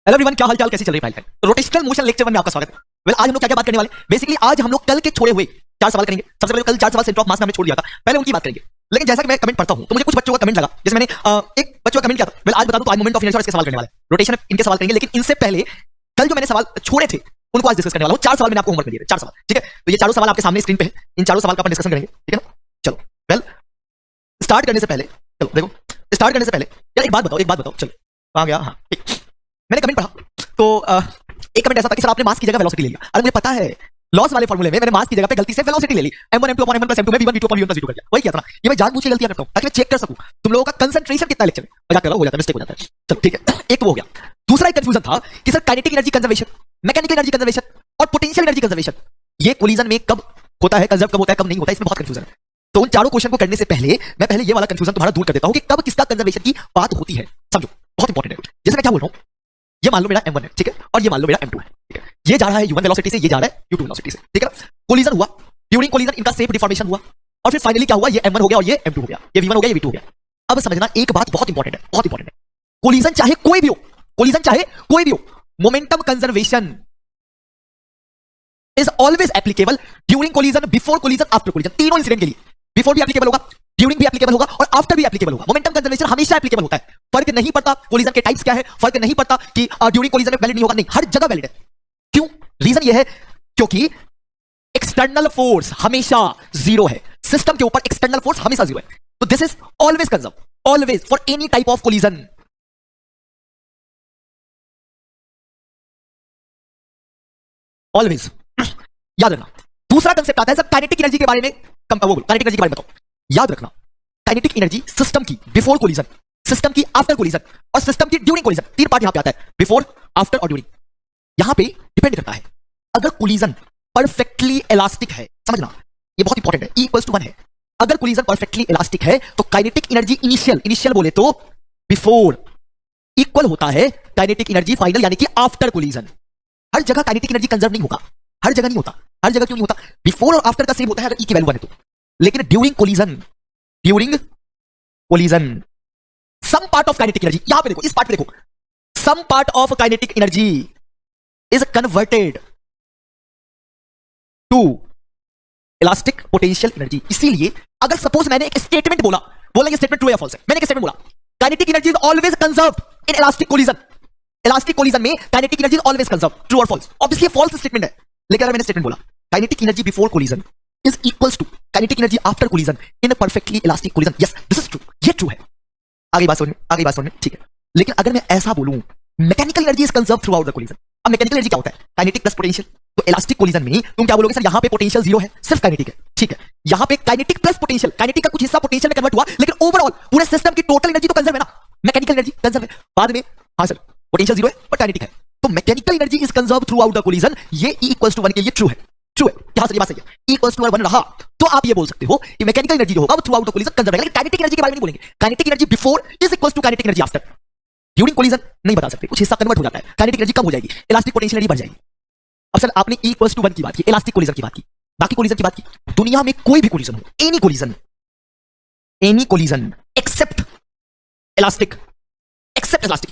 Hello everyone, क्या हालचाल, कैसी चल रही है? तो रोटेशनल मोशन लेक्चर 1 में आपका स्वागत है। आज हम लोग क्या क्या बात करने वाले? बेसिकली आज हम लोग कल के छोड़े हुए 4 सवाल करेंगे। सबसे पहले कल 4 सवाल सेंटर ऑफ मास में हमने छोड़ दिया था, पहले उनकी बात करेंगे। लेकिन जैसा कि मैं कमेंट पढ़ता हूं तो मुझे कुछ बच्चों का कमेंट लगा, जैसे मैंने एक बच्चों का कमेंट किया था। मैं आज बता दूं तो आज मोमेंट ऑफ इनर्शिया इसके सवाल करने वाले हैं, रोटेशन इनके सवाल करेंगे। लेकिन इनसे पहले कल जो मैंने सवाल छोड़े थे उनको आज डिस्कस करने वाला हूं। 4 सवाल मैंने आपको होमवर्क दिए थे, 4 सवाल, ठीक है? तो ये चारों सवाल आपके सामने स्क्रीन पे है, इन चारों सवाल का अपन डिस्कशन करेंगे, ठीक है ना? चलो वेल, स्टार्ट करने से पहले चलो देखो, स्टार्ट करने से पहले यार एक बात बताओ। चलो कहां गया? हां, मैंने कमेंट पढ़ा तो एक कमेंट ऐसा था कि सर आपने मास की जगह वेलोसिटी ले लिया। अरे मुझे पता है, लॉस वाले फार्मूले में मैंने मास की जगह पे गलती से वेलोसिटी ले ली, m1 m2 m1 m2 में v1 v2 v1 v2 कर दिया। वही किया था ना, ये मैं जानबूझ के गलतियां करता हूं ताकि मैं चेक कर सकूं तुम लोगों का कंसंट्रेशन कितना लेक्चर में। मजाक कर रहा हूं, हो जाता है, मिस्टेक हो जाता है। चलो ठीक है, एक तो हो गया। दूसरा एक कंफ्यूजन था कि sir kinetic energy conservation, mechanical energy conservation और पोटेंशियल एनर्जी कंजर्वेशन, ये कोलिजन में कब होता है, कंजर्व कब होता है, कब नहीं होता है, इसमें बहुत कंफ्यूजन है। तो उन चारों क्वेश्चन को करने से पहले मैं पहले ये वाला कंफ्यूजन तुम्हारा दूर कर देता हूं कि कब किसका कंजर्वेशन की बात होती है। समझो, बहुत इंपॉर्टेंट है। जैसे मैं क्या बोल रहा हूं, ये मान लो मेरा m1 है, ठीक है, और ये मान लो मेरा m2 है, ठीक है। ये जा रहा है u1 वेलोसिटी से, ये जा रहा है u2 वेलोसिटी से, ठीक है। कोलिजन हुआ, ड्यूरिंग कोलिजन इनका सेफ डिफॉर्मेशन हुआ, और फिर फाइनली क्या हुआ, ये m1 हो गया और ये m2 हो गया, ये v1 हो गया, ये v2 हो गया। अब समझना एक बात बहुत इंपॉर्टेंट है, बहुत इंपॉर्टेंट है। कोलिजन चाहे कोई भी हो, कोलिजन चाहे कोई भी हो, momentum conservation is always applicable during collision, before collision, after collision. तीनों इंसिडेंट के लिए बिफोर भी एप्लीकेबल होगा, ड्यूरिंग भी एप्लीकेबल होगा और आफ्टर भी एप्लीकेबल होगा। मोमेंटम कंजर्वेशन हमेशा एप्लीकेबल होता है। फर्क नहीं पड़ता कोलिजन के टाइप्स क्या है, फर्क नहीं पड़ता कि ड्यूरिंग कोलिजन में वैलिड नहीं होगा, नहीं, हर जगह वैलिड है। क्यों? रीजन ये है क्योंकि एक्सटर्नल फोर्स हमेशा जीरो है, सिस्टम के ऊपर एक्सटर्नल फोर्स हमेशा जीरो है। तो this is always conserve, always, for any type of collision. Always याद रखना। दूसरा कंसेप्ट आता है सर काइनेटिक एनर्जी के बारे में, काइनेटिक एनर्जी के बारे में बताओ। याद रखना, काइनेटिक एनर्जी सिस्टम की बिफोर कोलिजन, सिस्टम की आफ्टर कोलिजन और सिस्टम की ड्यूरिंग कोलिजन, 3 पार्ट यहां पे आता है, बिफोर, आफ्टर और ड्यूरिंग। यहां पे डिपेंड करता है, अगर कोलिजन परफेक्टली इलास्टिक है, समझना ये बहुत इंपॉर्टेंट है, E = 1 है। अगर कोलिजन परफेक्टली इलास्टिक है तो काइनेटिक एनर्जी इनिशियल बोले तो बिफोर इक्वल होता है काइनेटिक एनर्जी फाइनल, यानी कि आफ्टर कोलिजन। हर जगह काइनेटिक एनर्जी कंजर्व नहीं होगा, हर जगह नहीं होता। हर जगह क्यों नहीं होता? बिफोर और आफ्टर का सेम होता है अगर E की वैल्यू 1 है तो। लेकिन during collision some part of kinetic energy, यहां पे देखो, इस पार्ट पे देखो, some part of kinetic energy is converted to elastic potential energy. इसीलिए अगर सपोज मैंने एक स्टेटमेंट बोला ये स्टेटमेंट ट्रू या फॉल्स है, मैंने एक स्टेटमेंट बोला kinetic energy is always conserved in elastic collision, elastic collision में kinetic energy is always conserved, true और फॉल्स? ऑब्वियसली फॉल्स स्टेटमेंट है। लेकिन अगर मैंने स्टेटमेंट बोला kinetic energy before collision is equals to kinetic energy after collision in a perfectly elastic collision, yes this is true, ये true है। आगे बात समझ में, ठीक है। लेकिन अगर मैं ऐसा बोलूं mechanical energy is conserved through out the collision, अब मैकेनिकल एनर्जी क्या होता है? Kinetic plus potential. तो इलास्टिक कोलिजन में तुम क्या बोलोगे? सर यहां पे पोटेंशियल जीरो है, सिर्फ काइनेटिक है, ठीक है। यहां पे काइनेटिक प्लस पोटेंशियल, काइनेटिक का कुछ हिस्सा पोटेंशियल में कन्वर्ट हुआ, लेकिन ओवरऑल पूरे सिस्टम की टोटल एनर्जी तो कंजर्व है ना, मैकेनिकल एनर्जी कंजर्व है। बाद में हां सर पोटेंशियल जीरो है पर काइनेटिक है, तो mechanical energy is conserve through out the collision, ये E = 1 के लिए ट्रू है, ट्रू है। यहां से ये बात सही है, E = 1 रहा तो आप ये बोल सकते हो कि मैकेनिकल एनर्जी जो होगा वो throughout the collision conserve है। लेकिन काइनेटिक एनर्जी के बारे में नहीं बोलेंगे। Kinetic energy before is equals to kinetic energy after, during collision नहीं बता सकते, कुछ हिस्सा कन्वर्ट हो जाता है, काइनेटिक एनर्जी कम हो जाएगी, इलास्टिक पोटेंशियल एनर्जी बढ़ जाएगी। अब सर आपने E = 1 की बात की, इलास्टिक कोलिजन की बात की, बाकी कोलिजन की बात की। दुनिया में कोई भी कोलिजन हो, any collision except elastic,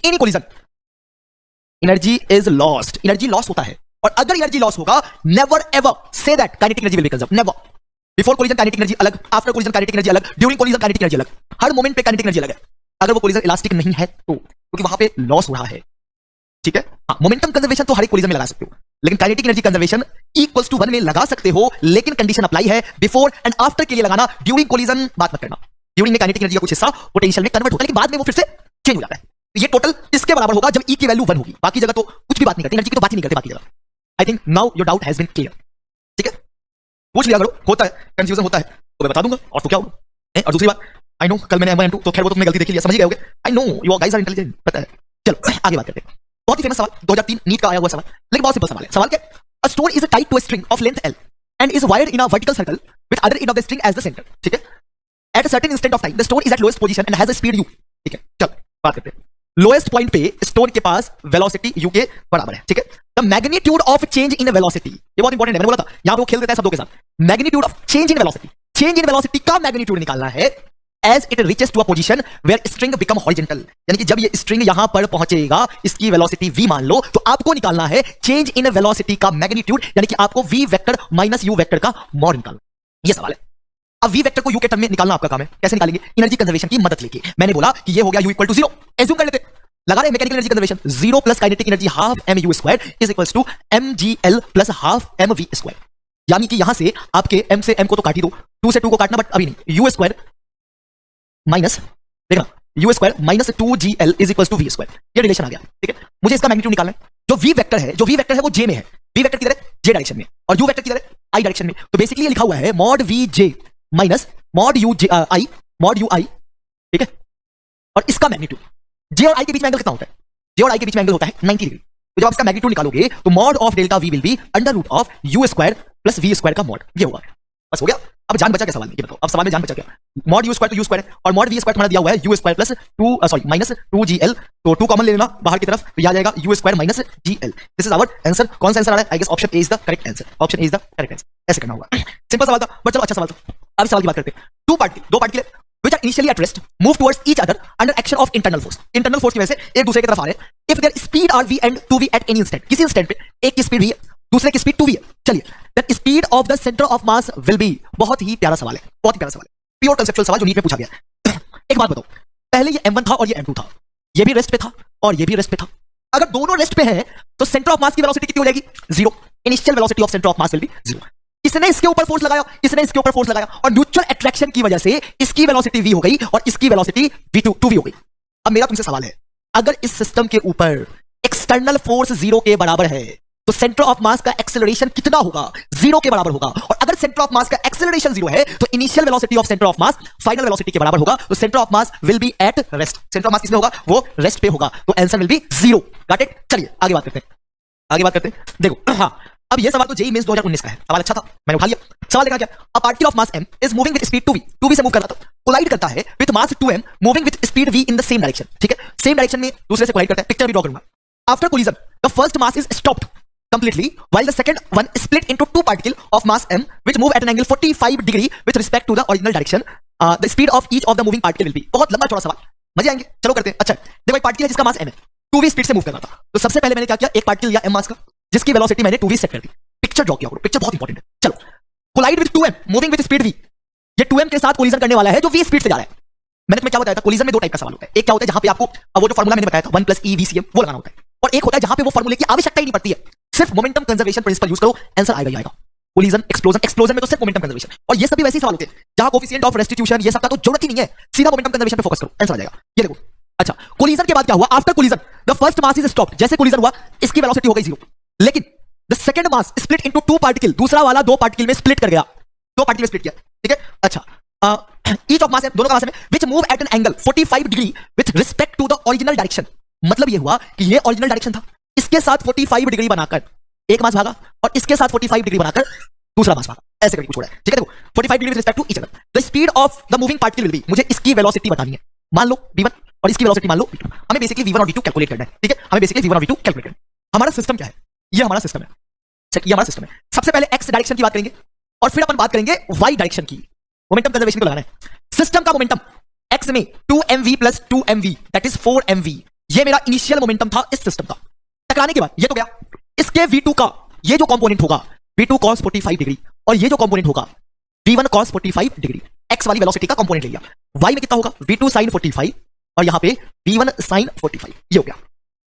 any collision, energy is lost, energy loss होता है। और अगर एनर्जी लॉस होगा, never ever say that kinetic energy will be conserved, never. Before collision kinetic energy अलग, आफ्टर कोलिजन काइनेटिक एनर्जी अलग, during collision kinetic energy अलग, हर moment पे काइनेटिक एनर्जी अलग है। अगर वो कोलिजन इलास्टिक नहीं है तो, क्योंकि वहां पे लॉस हो रहा है, ठीक है। हाँ, मोमेंटम कंजर्वेशन तो हर एक कोलिजन में लगा सकते हो, लेकिन काइनेटिक एनर्जी कंजर्वेशन E = 1 में लगा सकते हो, लेकिन कंडीशन अप्लाई है बिफोर एंड आफ्टर के लिए लगाना, ड्यूरिंग कोलिजन बात मत करना। ड्यूरिंग में काइनेटिक एनर्जी का कुछ हिस्सा पोटेंशियल में कन्वर्ट होता है, लेकिन बाद में वो फिर से चेंज हो जाता है। ये टोटल इसके बराबर होगा जब E की वैल्यू 1 होगी। बाकी जगह तो कुछ भी बात नहीं करते, एनर्जी की तो बात ही नहीं करते बाकी जगह। I think now your doubt has been clear, ठीक है। पूछ लिया करो, होता है कंफ्यूजन होता है तो मैं बता दूंगा, और तो क्या होगा। और दूसरी बात, आई नो कल मैंने M1 M2 तो खैर वो तो तुमने गलती देख लिया, समझ गए होगे, I know you guys are intelligent, पता है। चलो आगे बात करते हैं। बहुत ही फेमस सवाल, 2003 नीट का आया हुआ सवाल, लेकिन बहुत सिंपल सवाल है। सवाल क्या? A stone is tied to a string of length L and is wired in a vertical circle with other end of the string as the center, ठीक है। At a certain instant of time the stone is at lowest position and has a speed u, ठीक है। चल बात करते हैं। Lowest point पे stone के पास वेलोसिटी u के बराबर है, ठीक है। The magnitude of change in velocity, ये बहुत इंपॉर्टेंट है, मैंने बोला था यहां पे वो खेल देता है शब्दों के साथ। Magnitude of change in velocity, change in velocity का मैग्नीट्यूड निकालना है as it reaches to a position where string become horizontal, यानी कि जब ये स्ट्रिंग यहां पर पहुंचेगा, इसकी वेलोसिटी v मान लो, तो आपको निकालना है चेंज इन वेलोसिटी का मैग्नीट्यूड, यानी कि आपको v vector minus u vector का मॉड निकालना। ये सवाल है। अब v वेक्टर को u के टर्म में निकालना आपका काम है। कैसे निकालेंगे? एनर्जी कंजर्वेशन की मदद लेके। मैंने बोला कि ये हो गया u इक्वल टू 0, एज्यूम कर लेते, लगा रहे mechanical energy conservation, 0 plus kinetic energy half mu square is equals to mgl plus half mv square, यानी कि यहां से आपके m से m को तो काट ही दो, 2 से 2 को काटना, बट अभी नहीं, u स्क्वायर माइनस, देखना, u square minus 2gl is equals to v square, ये रिलेशन आ गया। ठीक है, मुझे इसका मैग्नीट्यूड निकालना है। जो v वेक्टर है, वो j में है, v वेक्टर किधर है? j डायरेक्शन में, और u वेक्टर किधर है? i डायरेक्शन में। तो बेसिकली ये लिखा हुआ है mod vj minus mod u i, ठीक है, और इसका मैग्नीट्यूड, j और i के बीच में एंगल कितना होता है? j और i के बीच में एंगल होता है 90 डिग्री। तो जब आप इसका मैग्नीट्यूड निकालोगे तो mod of delta v will be under root of u square plus v square का मॉड, ये होगा। बस हो गया। अब जान बचा क्या सवाल में? ये बताओ, अब सवाल में जान बचा क्या? मॉड u स्क्वायर तो u स्क्वायर है, और मॉड v स्क्वायर तुम्हारा दिया हुआ है u square plus minus 2gl, तो 2 कॉमन ले लेना बाहर की तरफ, तो ये आ जाएगा u square minus gl। This is our answer. कौन सा आंसर आ रहा है? I guess option A is the correct answer, option A is the correct answer. ऐसे करना होगा। सिंपल सवाल था, बट चलो अच्छा सवाल था। अब इस सवाल की बात करते हैं। दो particle which are initially at rest move towards each other under action of internal force, internal force की वजह से एक दूसरे की तरफ आ रहे हैं। if their speed are v and 2v at any instant, किसी इंस्टेंट पे एक की स्पीड v है, दूसरे की स्पीड 2v है, चलिए, then speed of the center of mass will be, बहुत ही प्यारा सवाल है, बहुत ही प्यारा सवाल है, प्योर कंसेप्चुअल सवाल जो नीट में पूछा गया है। एक बात बताओ, पहले ये m1 था और ये m2 था, ये भी रेस्ट पे था और ये भी रेस्ट पे था। अगर दोनों रेस्ट पे हैं तो सेंटर ऑफ मास की वेलोसिटी कितनी हो जाएगी? 0। Initial velocity of centre of mass will be 0। इसने इसके ऊपर फोर्स लगाया, इसने इसके ऊपर फोर्स लगाया, और म्यूचुअल अट्रैक्शन की वजह से इसकी वेलोसिटी v हो गई और इसकी वेलोसिटी v2 2v हो गई। अब मेरा तुमसे सवाल है, अगर इस सिस्टम के ऊपर एक्सटर्नल फोर्स 0 के बराबर है तो सेंटर ऑफ मास का एक्सेलरेशन कितना होगा? 0 के बराबर होगा। और अगर सेंटर ऑफ मास का एक्सेलरेशन 0 है तो initial velocity of centre of mass final velocity के बराबर होगा। तो centre of mass will be at rest. Centre of mass किसमें होगा? वो रेस्ट पे होगा। तो answer will be 0। Got it? चलिए आगे बात करते हैं। देखो, हाँ, अब ये सवाल तो जेईई मेंस 2019 का है। सवाल अच्छा था, मैंने उठा लिया। सवाल देखा क्या? A particle of mass m is moving with speed 2v से मूव कर रहा था, कोलाइड करता है with mass 2m moving with speed v in the same direction. ठीक है, सेम डायरेक्शन में दूसरे से कोलाइड करता है। पिक्चर भी ड्रॉ करूंगा। After collision the first mass is stopped completely while the second one split into two particles of mass m which move at an angle 45 degree with respect to the original direction. The speed of each of the moving particle will be। बहुत लंबा चौड़ा सवाल, मजे आएंगे। चलो करते हैं। अच्छा, देखो एक पार्टिकल है जिसका मास m है, 2v स्पीड से मूव कर रहा था। तो सबसे पहले मैंने क्या किया, एक पार्टिकल लिया m मास का जिसकी वेलोसिटी मैंने 2v सेट कर दी। पिक्चर ड्रॉ किया करो, पिक्चर बहुत इंपॉर्टेंट है। चलो, collide with 2m moving with speed v, ये 2m के साथ कोलिजन करने वाला है जो v स्पीड से जा रहा है। मैंने तुम्हें क्या बताया था? कोलिजन में दो टाइप का सवाल होता है। एक क्या होता है जहां पे आपको वो जो फार्मूला मैंने बताया था 1 + e/vcm वो लगाना होता है, और एक होता है जहां पे वो फार्मूले की आवश्यकता ही नहीं पड़ती है, सिर्फ मोमेंटम कंजर्वेशन प्रिंसिपल यूज करो, आंसर आएगा ही आएगा। कोलिजन, एक्सप्लोजन में तो सिर्फ मोमेंटम कंजर्वेशन, और ये सभी वैसे ही सवाल होते हैं जहां कोफिशिएंट ऑफ रेस्टिट्यूशन ये सब का तो जरूरत ही नहीं है, सीधा मोमेंटम कंजर्वेशन पे फोकस करो, आंसर आ जाएगा। ये देखो, अच्छा, कोलिजन के बाद क्या हुआ? After collision the first mass is stopped. जैसे कोलिजन हुआ इसकी वेलोसिटी हो गई 0, लेकिन the second mass split into 2 particle, दूसरा वाला 2 पार्टिकल में स्प्लिट कर गया, 2 पार्टिकल में स्प्लिट किया। ठीक है, अच्छा, ईच ऑफ मास है, दोनों का मास है, which move at an angle 45 degree with respect to the original direction. मतलब ये हुआ कि ये ओरिजिनल डायरेक्शन था, इसके साथ 45 डिग्री बनाकर एक मास भागा और इसके साथ 45 डिग्री बनाकर दूसरा मास भागा, ऐसे करके छोड़ा है। ठीक है, देखो 45 degree with respect to each other, the speed of the moving particle will be, मुझे इसकी वेलोसिटी बतानी है, मान लो v1 और इसकी वेलोसिटी मान लो v2। हमें बेसिकली v1 और v2 कैलकुलेट करना है। ठीक है, हमें बेसिकली v1 और v2 कैलकुलेट करना है। हमारा सिस्टम क्या है? ये हमारा सिस्टम है। ये हमारा सिस्टम है। सबसे पहले x डायरेक्शन की बात करेंगे और फिर अपन बात करेंगे y डायरेक्शन की। मोमेंटम कंजर्वेशन को लगाना है। सिस्टम का मोमेंटम x में 2mv + 2mv that is 4mv, ये मेरा इनिशियल मोमेंटम था इस सिस्टम का। टकराने के बाद ये तो गया, इसके v2 का ये जो कंपोनेंट होगा v2 cos 45 डिग्री, और ये जो कंपोनेंट होगा v1 cos 45 डिग्री, x वाली वेलोसिटी का कंपोनेंट ले लिया। y में कितना होगा? v2 sin 45 और यहां पे v1 sin 45, ये हो गया।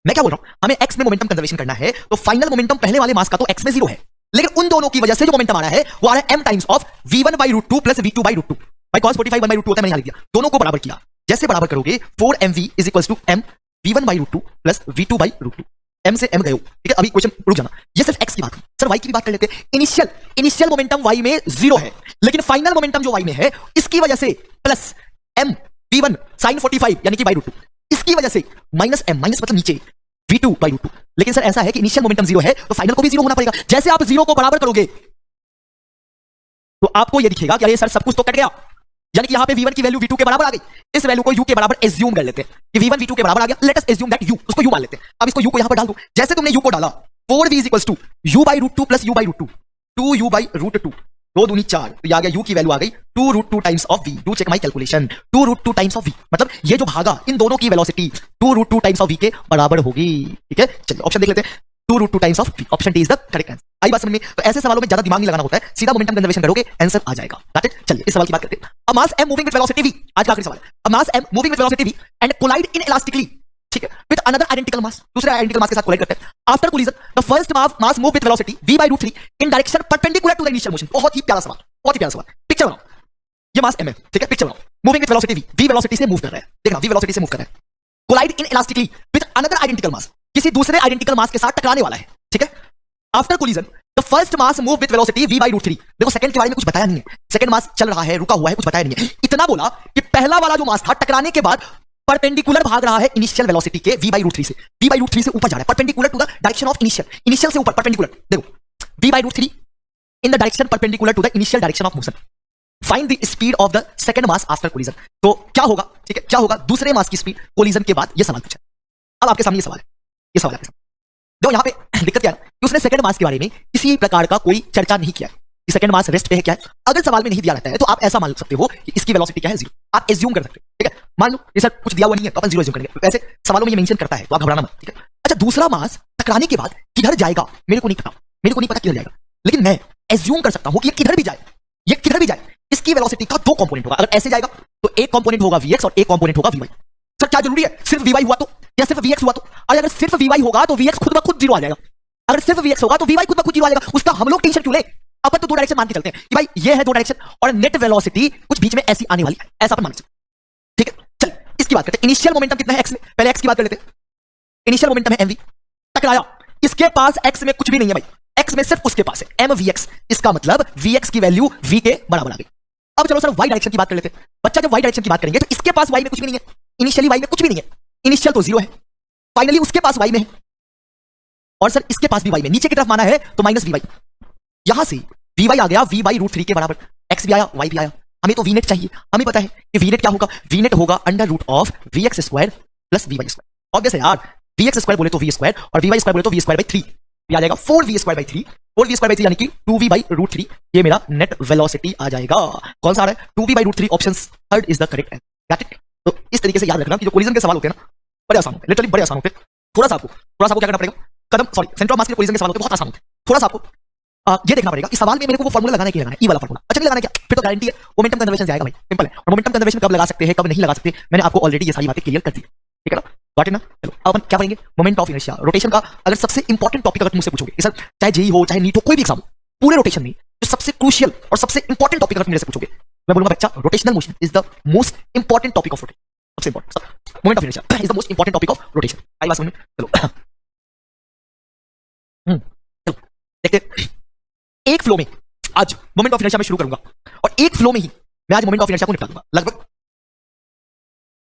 मैं क्या बोल रहा हूं, हमें x में मोमेंटम कंजर्वेशन करना है, तो फाइनल मोमेंटम पहले वाले मास का तो x में 0 है, लेकिन उन दोनों की वजह से जो मोमेंटम आ रहा है वो आ रहा है m times of v1/√2 + v2/√2। भाई cos 45 1/√2 होता है, मैंने यहां लिख दिया। दोनों को बराबर किया, जैसे बराबर करोगे 4mv = m v1/√2 + v2/√2। m से m गए हो। ठीक है, अभी क्वेश्चन रुक जाना, ये सिर्फ x की बात है। सर y की भी बात कर लेते हैं। इनिशियल मोमेंटम y में 0 है, लेकिन फाइनल मोमेंटम जो y में है इसकी वजह से प्लस m v1 sin 45 यानी कि /√2, इसकी वजह से माइनस m, माइनस मतलब नीचे v2/√2। लेकिन सर ऐसा है कि इनिशियल मोमेंटम 0 है तो फाइनल को भी 0 होना पड़ेगा। जैसे आप 0 को बराबर करोगे तो आपको यह दिखेगा कि अरे सर सब कुछ तो कट गया, यानी कि यहां पे v1 की वैल्यू v2 के बराबर आ गई। इस वैल्यू को u के बराबर एज्यूम कर लेते हैं कि v1 v2 के बराबर आ गया। Let us assume that u, उसको u मान लेते हैं। अब इसको u को यहां पर डाल दो। जैसे तुमने u को डाला 4v = u/√2 + u/√2, 2u/√2 2 दूनी 4, तो ये आ गया u की वैल्यू आ गई 2√2 times of v। Do check my calculation, 2√2 times of v, मतलब ये जो भागा इन दोनों की वेलोसिटी 2√2 टाइम्स ऑफ v के बराबर होगी। ठीक है, चलिए ऑप्शन देख लेते हैं। 2√2 times of v, option D is the correct answer. आई बात समझ में? तो ऐसे सवालों में ज्यादा दिमाग नहीं लगाना होता है, सीधा मोमेंटम कंजर्वेशन करोगे आंसर आ जाएगा। Got it? चलिए इस सवाल की बात करते हैं। A mass m moving with velocity v, आज का आखिरी सवाल है। A mass m moving with velocity v and collide inelastically, ठीक है, विद अनदर आइडेंटिकल मास, दूसरे आइडेंटिकल मास के साथ कोलाइड करते हैं। After collision the first mass move with velocity v by √3 in direction perpendicular to the initial motion. बहुत ही प्यारा सवाल, बहुत ही प्यारा सवाल। पिक्चर बनाओ, ये मास m है, ठीक है, पिक्चर बनाओ। Moving with velocity v velocity से मूव कर रहा है, देखना v वेलोसिटी से मूव कर रहा है। कोलाइड इनइलास्टिकली विद अनदर आइडेंटिकल मास, किसी दूसरे आइडेंटिकल मास के साथ टकराने वाला है, ठीक है। After collision the first mass move with velocity v by √3। देखो सेकंड के बारे में कुछ बताया नहीं है, सेकंड मास चल रहा है, रुका हुआ है, कुछ बताया नहीं है। इतना बोला कि पहला वाला जो मास था टकराने के बाद परपेंडिकुलर भाग रहा है इनिशियल वेलोसिटी के v by √3 से, v by √3 से ऊपर जा रहा है, perpendicular to the direction of initial से ऊपर परपेंडिकुलर। देखो v by √3 in the direction perpendicular to the initial direction of motion. Find the speed of the second mass after collision. तो क्या होगा, ठीक है, क्या होगा दूसरे मास की स्पीड कोलिजन के बाद, ये सवाल पूछा। अब आपके सामने ये सवाल है, ये सवाल आपके सामने। जो यहाँ पे दिक्कत क्या है कि उसने सेकंड मास के बारे में किसी प्रकार का कोई चर्चा नहीं किया है कि सेकंड मास रेस्ट पे है क्या है। अगर सवाल में नहीं दिया रहता है तो आप ऐसा मान सकते हो कि इसकी वेलोसिटी क्या है, 0। आप एज्यूम कर सकते हो, ठीक है। मान लो ये सर कुछ दिया हुआ नहीं है तो अपन 0 एज्यूम करेंगे। वैसे सवालों में ये मेंशन करता है तो आप घबराना मत, ठीक है। अच्छा, दूसरा मास टकराने के बाद किधर जाएगा मेरे को नहीं पता, मेरे को नहीं पता किधर जाएगा, लेकिन मैं एज्यूम कर सकता हूं कि ये किधर भी जाए, ये किधर भी जाए, इसकी वेलोसिटी का 2 कंपोनेंट होगा। अगर ऐसे जाएगा तो एक कंपोनेंट होगा vx और एक कंपोनेंट होगा vy। सर क्या जरूरी है सिर्फ vy हुआ तो, या सिर्फ vx हुआ तो? अरे अगर सिर्फ vy होगा तो vx खुद ब खुद 0 आ जाएगा, अगर सिर्फ vx होगा तो vy खुद ब खुद 0 आ जाएगा। उसका हम लोग टेंशन क्यों ले? अपन तो 2 डायरेक्शन मान के चलते हैं कि भाई ये है 2 डायरेक्शन और नेट वेलोसिटी कुछ बीच में ऐसी आने वाली है, ऐसा अपन मान सकते हैं, ठीक है। चल इसकी बात करते हैं। इनिशियल मोमेंटम कितना है x में, पहले x की बात कर लेते हैं। इनिशियल मोमेंटम है mv, टकराया, इसके पास x में कुछ भी नहीं है भाई, x में सिर्फ उसके पास है mvx, इसका मतलब vx की वैल्यू v के बराबर आ गई। अब चलो सर y डायरेक्शन की बात कर लेते हैं। बच्चा जब y डायरेक्शन की बात करेंगे तो इसके पास y में कुछ भी नहीं है, इनिशियली y में कुछ भी नहीं है, इनिशियल तो 0 है, फाइनली उसके पास y में है और सर इसके पास भी y में, नीचे की तरफ माना है तो माइनस vy। यहां से vy आ गया v by √3 के बराबर, x भी आया y भी आया। हमें तो vnet चाहिए, हमें पता है कि vnet क्या होगा, vnet होगा √of vx square plus vy square. Obvious है यार, vx स्क्वायर बोले तो v स्क्वायर और vy स्क्वायर बोले तो v स्क्वायर बाई 3, ये आ जाएगा 4v square by 3, 4v square by 3 यानी कि 2v बाई √3। ये मेरा नेट वेलोसिटी आ जाएगा। कौन सा आ रहा है? 2v by √3, option third is the correct answer. Got it? तो इस तरीके से याद रखना कि जो कोलिजन के सवाल होते हैं ना, बड़े आसान होते हैं, लिटरली बड़े आसान होते हैं। थोड़ा सा आपको क्या करना पड़ेगा, सेंटर ऑफ मास के कोलिजन के सवाल होते हैं बहुत आसान होते हैं। थोड़ा सा आपको ये देखना पड़ेगा इस सवाल में मेरे को वो फार्मूला लगाना है कि लगाना है, ई वाला फार्मूला। अच्छा नहीं लगाना क्या, फिर तो गारंटी है मोमेंटम कंजर्वेशन जाएगा भाई, सिंपल है। और मोमेंटम कंजर्वेशन कब लगा सकते हैं कब नहीं लगा सकते, मैंने आपको ऑलरेडी ये सारी बातें क्लियर कर दी, ठीक है ना। गॉट इट ना? चलो अब अपन क्या करेंगे, मोमेंट ऑफ इनर्शिया, रोटेशन का अगर सबसे इंपॉर्टेंट टॉपिक अगर मुझसे पूछोगे सर, चाहे जेई हो चाहे नीट हो, कोई भी एग्जाम, पूरे रोटेशन में जो सबसे क्रूशियल और सबसे इंपॉर्टेंट टॉपिक अगर मेरे से पूछोगे, मैं बोलूंगा बच्चा rotational motion is the most important topic of rotation. सबसे important moment of inertia is the most important topic of rotation. आई बात समझ में? चलो देखते एक फ्लो में आज मोमेंट ऑफ इनर्शिया में शुरू करूंगा और एक फ्लो में ही मैं आज मोमेंट ऑफ इनर्शिया को निपटा दूंगा लगभग।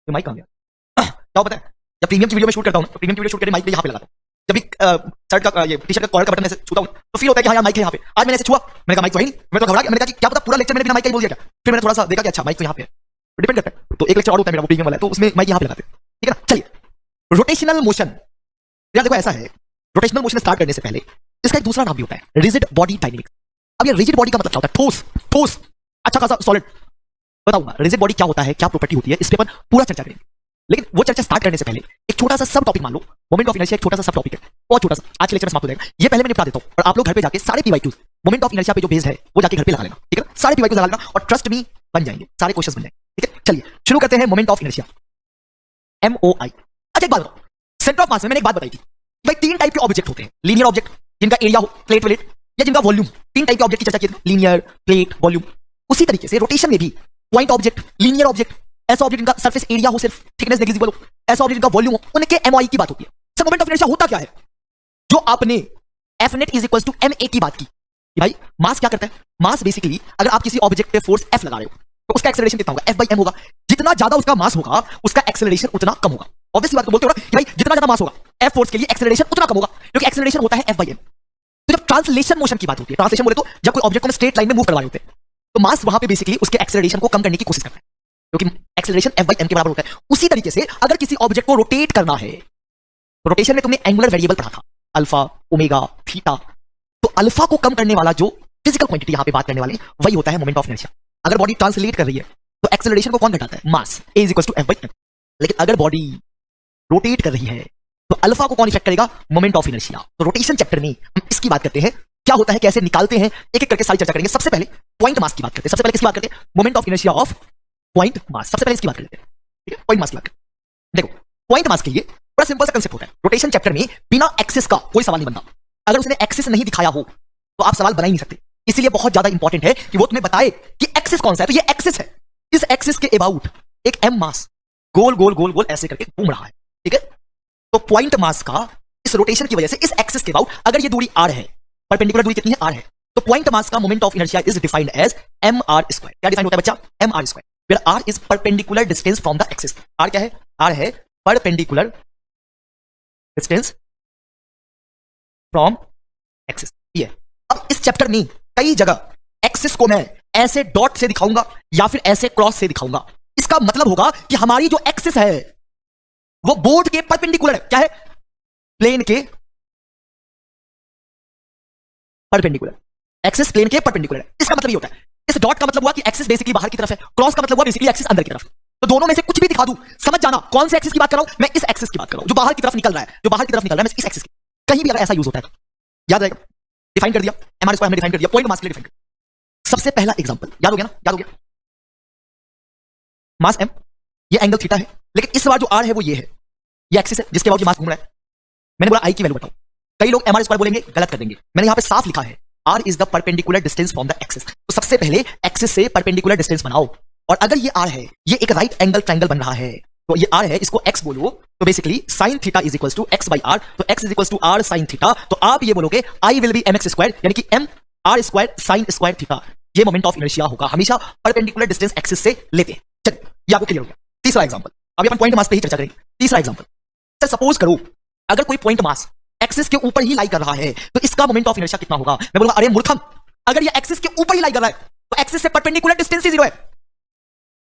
तो माइक कहां गया? क्या पता है, जब प्रीमियम की वीडियो में शूट करता हूं तो प्रीमियम की वीडियो शूट करके माइक पे यहां पे लगाता हूं। जब भी शर्ट का ये टी शर्ट का कॉलर का बटन ऐसे छूता हूं तो फील होता है कि हां यार माइक है यहां पे। आज मैंने ऐसे छुआ, मैंने कहा माइक तो है नहीं, मैं तो घबरा गया, मैंने कहा कि क्या पता पूरा लेक्चर मैंने बिना माइक का ही बोल दिया क्या। फिर मैंने थोड़ा सा देखा कि अच्छा माइक तो यहां पे है, डिपेंड करता है। तो एक लेक्चर और होता है मेरा वो प्रीमियम वाला है तो उसमें माइक यहां पे लगाते हैं, ठीक है ना। चलिए रोटेशनल मोशन, यार देखो ऐसा है, रोटेशनल मोशन स्टार्ट करने से पहले इसका एक दूसरा नाम भी होता है रिजिड बॉडी डायनेमिक्स। अब ये रिजिड बॉडी का मतलब क्या होता है? ठोस, ठोस अच्छा खासा सॉलिड। बताऊंगा रिजिड बॉडी क्या होता है, क्या प्रॉपर्टी होती है, इस पे अपन पूरा चर्चा करेंगे। लेकिन वो चर्चा स्टार्ट करने से पहले एक छोटा सा सब टॉपिक मान लो, मोमेंट ऑफ इनर्शिया एक छोटा सा सब टॉपिक है, बहुत छोटा सा, आज के लेक्चर में समाप्त हो जाएगा। ये पहले मैं निपटा देता हूं और आप लोग घर पे जाके सारे पीवाईक्यूज मोमेंट ऑफ इनर्शिया पे जो बेस्ड है वो जाके घर पे लगा लेना, ठीक है। सारे पीवाईक्यूज लगा लेना और ट्रस्ट मी बन जाएंगे, सारे क्वेश्चंस बन जाएंगे, ठीक है। चलिए शुरू करते हैं मोमेंट ऑफ इनर्शिया, MOI। अच्छा एक बात बताओ, सेंटर ऑफ मास में मैंने एक बात बताई थी भाई 3 टाइप के ऑब्जेक्ट होते हैं, लीनियर ऑब्जेक्ट जिनका एरिया हो प्लेट प्लेट, या जिनका वॉल्यूम। 3 टाइप के ऑब्जेक्ट की चर्चा की थी, लीनियर, प्लेट, वॉल्यूम। उसी तरीके से रोटेशन में भी पॉइंट ऑब्जेक्ट, लीनियर ऑब्जेक्ट, ऐसा ऑब्जेक्ट जिनका सरफेस एरिया हो सिर्फ, थिकनेस नेग्लिजिबल हो, ऐसा ऑब्जेक्ट जिनका वॉल्यूम हो, उनके MOI की बात होती है। सर मोमेंट ऑफ इनर्शिया होता क्या है? जो आपने Fnet is equals to ma की बात की भाई मास क्या करता है, मास बेसिकली अगर आप किसी ऑब्जेक्ट पे फोर्स F लगा रहे हो तो उसका एक्सेलरेशन कितना होगा, F/m होगा। जितना ज्यादा उसका मास होगा उसका एक्सेलरेशन उतना कम होगा। ऑब्वियसली बात को बोलते हो ना कि भाई जितना ज्यादा मास होगा F फोर्स के लिए एक्सेलरेशन उतना कम होगा, क्योंकि एक्सेलरेशन होता है F/m। तो जब ट्रांसलेशन मोशन की बात होती है, ट्रांसलेशन बोले तो जब कोई ऑब्जेक्ट को स्ट्रेट लाइन में मूव करवा रहे होते हैं तो मास वहां पे बेसिकली उसके एक्सेलरेशन को कम करने की कोशिश करता है, क्योंकि एक्सेलरेशन F/m के बराबर होता है। उसी तरीके से अगर किसी ऑब्जेक्ट को रोटेट करना है, रोटेशन में तुमने एंगुलर वेरिएबल पढ़ा था, अल्फा, ओमेगा, थीटा। तो अल्फा को कम करने वाला जो फिजिकल क्वांटिटी यहां पे बात करने वाले वही होता है मोमेंट ऑफ इनर्शिया। अगर बॉडी ट्रांसलेट कर रही है तो एक्सेलरेशन को कौन घटाता है? Mass, a is equal to f/m। लेकिन अगर बॉडी रोटेट कर रही है तो अल्फा को कौन इफेक्ट करेगा? Moment of inertia. तो रोटेशन चैप्टर में हम इसकी बात करते हैं, क्या होता है, कैसे निकालते हैं, एक एक करके सारी चर्चा करेंगे। सबसे पहले पॉइंट मास की बात करते हैं। सबसे पहले किसकी बात करते हैं? Moment of inertia of point mass. सबसे पहले इसकी बात करते हैं, ठीक है, पॉइंट मास की बात करते हैं। देखो, पॉइंट मास के लिए बड़ा सिंपल सा कंसेप्ट होता है। रोटेशन चैप्टर में बिना एक्सिस का कोई सवाल नहीं बनता। अगर उसने एक्सिस नहीं दिखाया हो तो आप सवाल बना ही नहीं सकते। इसीलिए बहुत ज्यादा इंपॉर्टेंट है कि वो तुम्हें बताए कि एक्सिस कौन सा है। तो ये एक्सिस है, इस एक्सिस के अबाउट एक एम मास गोल गोल गोल गोल ऐसे करके घूम रहा है, ठीक है। तो पॉइंट मास का इस रोटेशन की वजह से इस एक्सिस के अबाउट अगर ये दूरी r है, परपेंडिकुलर दूरी कितनी है? r है। तो पॉइंट मास का moment of inertia is defined as mr²। क्या डिफाइन होता है बच्चा? mr²। फिर r is perpendicular distance from the axis. r क्या है? r है परपेंडिकुलर डिस्टेंस फ्रॉम एक्सिस। ये अब इस चैप्टर में कई जगह एक्सिस को मैं ऐसे डॉट से दिखाऊंगा या फिर ऐसे क्रॉस से दिखाऊंगा। इसका मतलब होगा कि हमारी जो एक्सिस है वो बोर्ड के परपेंडिकुलर है। क्या है? प्लेन के परपेंडिकुलर। एक्सिस प्लेन के परपेंडिकुलर है। इसका मतलब ये होता है, इस डॉट का मतलब हुआ कि एक्सिस बेसिकली बाहर की तरफ है, क्रॉस का मतलब हुआ बेसिकली एक्सिस अंदर की तरफ। तो दोनों में से कुछ भी दिखा दूं, समझ जाना कौन से एक्सिस की बात कर रहा हूं। मैं इस एक्सिस की बात कर रहा हूं जो बाहर की तरफ निकल रहा है, जो बाहर की तरफ निकल रहा है, मैं इस एक्सिस की। कहीं भी अगर ऐसा यूज होता है याद रहेगा, डिफाइन कर दिया mr² हमने डिफाइन कर दिया, पॉइंट मास के लिए डिफाइन कर दिया। सबसे पहला एग्जांपल याद हो गया ना? याद हो गया, मास m, ये एंगल थीटा है, लेकिन इस बार जो r है वो ये है, ये एक्सिस है जिसके बाद ये मास घूम रहा है। मैंने बोला i की वैल्यू बताओ। कई लोग mr² बोलेंगे, गलत कर देंगे। मैंने यहां पे साफ लिखा है r is the perpendicular distance from the axis. तो सबसे पहले एक्सिस से परपेंडिकुलर डिस्टेंस बनाओ, और अगर ये r है, ये एक राइट एंगल ट्रायंगल बन रहा है, तो ये r है, इसको x बोलो, तो basically sin theta is equals to x by r, तो x is equals to r sin theta. तो आप ये बोलोगे I विल बी mx², यानी कि m r² sin² थीटा। ये मोमेंट ऑफ इनर्शिया होगा, हमेशा परपेंडिकुलर डिस्टेंस एक्सिस से लेते हैं। चलिए, ये आपको क्लियर हो गया। तीसरा एग्जांपल, अभी अपन पॉइंट मास पे ही चर्चा करेंगे। तीसरा एग्जांपल, सपोज करो अगर कोई पॉइंट मास एक्सिस के ऊपर ही लाई कर रहा है तो इसका मोमेंट ऑफ इनर्शिया कितना होगा? मैं बोलूंगा अरे मूर्खम, अगर ये एक्सिस के ऊपर ही लाई कर रहा है तो एक्सिस से परपेंडिकुलर डिस्टेंस ही 0 है,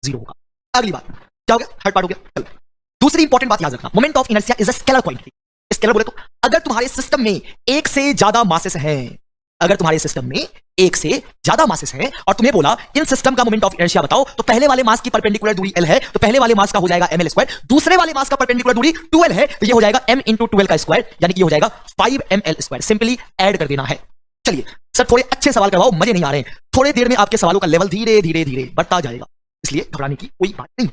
0 होगा। अगली बात क्या हो गया? थर्ड पार्ट हो गया। चलो, दूसरी इंपॉर्टेंट बात याद रखना, moment of inertia is a scalar quantity. Scalar बोले तो अगर तुम्हारे सिस्टम में एक से ज्यादा मासेस हैं, अगर तुम्हारे सिस्टम में एक से ज्यादा मासेस हैं और तुम्हें बोला इन सिस्टम का मोमेंट ऑफ इनर्शिया बताओ, तो पहले वाले मास की परपेंडिकुलर दूरी l है, तो पहले वाले मास का हो जाएगा ml², दूसरे वाले मास का परपेंडिकुलर दूरी 2l है, तो ये हो जाएगा m इंटू 2l का स्क्वायर, यानी कि ये हो जाएगा 5ml²। सिंपली ऐड कर देना है। चलिए सर, थोड़े अच्छे सवाल करवाओ, मजे नहीं आ रहे हैं। थोड़ी देर में आपके सवालों का लेवल धीरे धीरे धीरे बढ़ता जाएगा, इसलिए घबराने की कोई बात नहीं।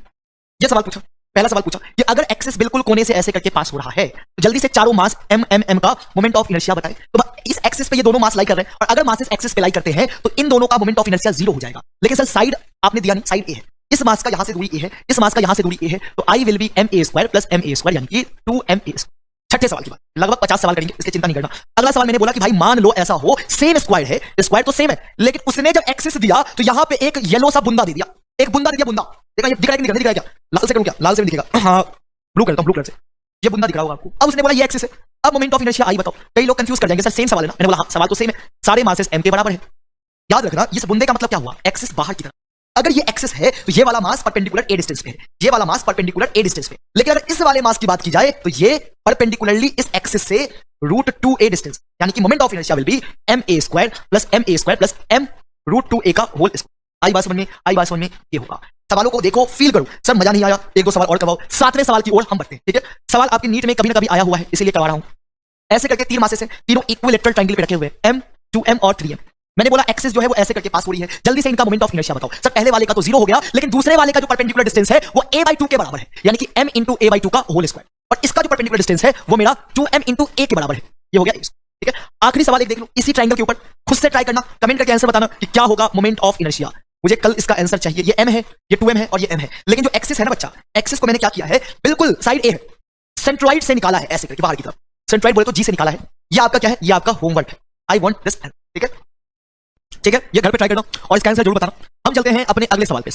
ये सवाल पूछा, पहला सवाल पूछा कि अगर एक्सिस बिल्कुल कोने से ऐसे करके पास हो रहा है तो जल्दी से चारों मास m का मोमेंट ऑफ इनर्शिया बताएं। तो इस एक्सिस पे ये दोनों मास लाई कर रहे हैं, और अगर मासेस एक्सिस पे लाई करते हैं तो इन दोनों का मोमेंट ऑफ इनर्शिया 0 हो जाएगा। लेकिन सर साइड आपने दिया नहीं, साइड a है, इस मास का यहां से दूरी a है, इस मास का यहां से दूरी a है, तो I will be ma² plus ma², यानी कि 2ma²। छठे सवाल की बात, लगभग 50 सवाल करेंगे, इसकी चिंता नहीं करना। अगला सवाल मैंने बोला कि भाई मान लो ऐसा हो, सेम स्क्वायर है, स्क्वायर तो सेम है, लेकिन उसने जब एक्सिस दिया तो यहां पे एक येलो सा बुंदा दे दिया, एक बुंदा दे दिया। बुंदा देखा, ये दिख रहा है कि नहीं दिख रहा है? क्या लाल से करूं? क्या लाल से भी दिखेगा? हाँ, ब्लू करता हूं, ब्लू कलर से ये बुंदा दिख रहा होगा आपको। अब उसने बोला ये एक्सिस है, अब मोमेंट ऑफ इनर्शिया आई बताओ। कई लोग कंफ्यूज कर जाएंगे, सर सेम सवाल है ना? मैंने बोला हाँ, सवाल तो सेम है, सारे मासेस m के बराबर है। याद रखना, इस बुंदे का मतलब क्या हुआ? एक्सिस बाहर की तरफ। अगर ये एक्सिस है तो ये वाला मास परपेंडिकुलर a डिस्टेंस पे है, ये वाला मास परपेंडिकुलर a डिस्टेंस पे। लेकिन अगर इस वाले मास की बात की जाए तो ये परपेंडिकुलरली इस एक्सिस से √2a डिस्टेंस, यानी कि moment of inertia will be ma² plus ma² plus m√2a का होल स्क्वायर। आई बात समझ में? आई बात समझ में? ये होगा। सवालों को देखो, फील करो। सर मजा नहीं आया, एक दो सवाल और करवाओ। सातवें सवाल की ओर हम बढ़ते हैं, ठीक है? सवाल आपकी नीट में कभी ना कभी आया हुआ है, इसीलिए करवा रहा हूं। ऐसे करके 3 मासेस हैं, तीनों इक्विलेटरल ट्रायंगल पे रखे हुए हैं, m 2m और 3m। मैंने बोला एक्सिस जो है वो ऐसे करके पास हो रही है, जल्दी से इनका मोमेंट ऑफ इनर्शिया बताओ। सर पहले वाले का तो 0 हो गया, लेकिन दूसरे वाले का जो परपेंडिकुलर डिस्टेंस है वो a/2 के बराबर है, यानी कि m इंटू a/2 का होल स्क्वायर, और इसका जो परपेंडिकुलर डिस्टेंस है वो मेरा 2m इंटू a के बराबर है। ये हो गया, ठीक है? आखिरी सवाल एक देख लो, इसी ट्रायंगल के ऊपर खुद से ट्राई करना, कमेंट करके आंसर बताना कि क्या होगा मोमेंट ऑफ इनर्शिया। मुझे कल इसका आंसर चाहिए। ये m है, ये 2m है और ये m है, लेकिन जो एक्सिस है ना बच्चा, एक्सिस को मैंने क्या किया है, बिल्कुल साइड a है, सेंट्रॉइड से निकाला है, ऐसे करके बाहर की तरफ। सेंट्रॉइड बोले तो g से निकाला है। ये आपका क्या है? ये आपका होमवर्क है। आई वांट दिस, ठीक है? ठीक है, ये घर पे ट्राई करना और इसका आंसर जरूर बताना। हम चलते हैं अपने अगले सवाल पे।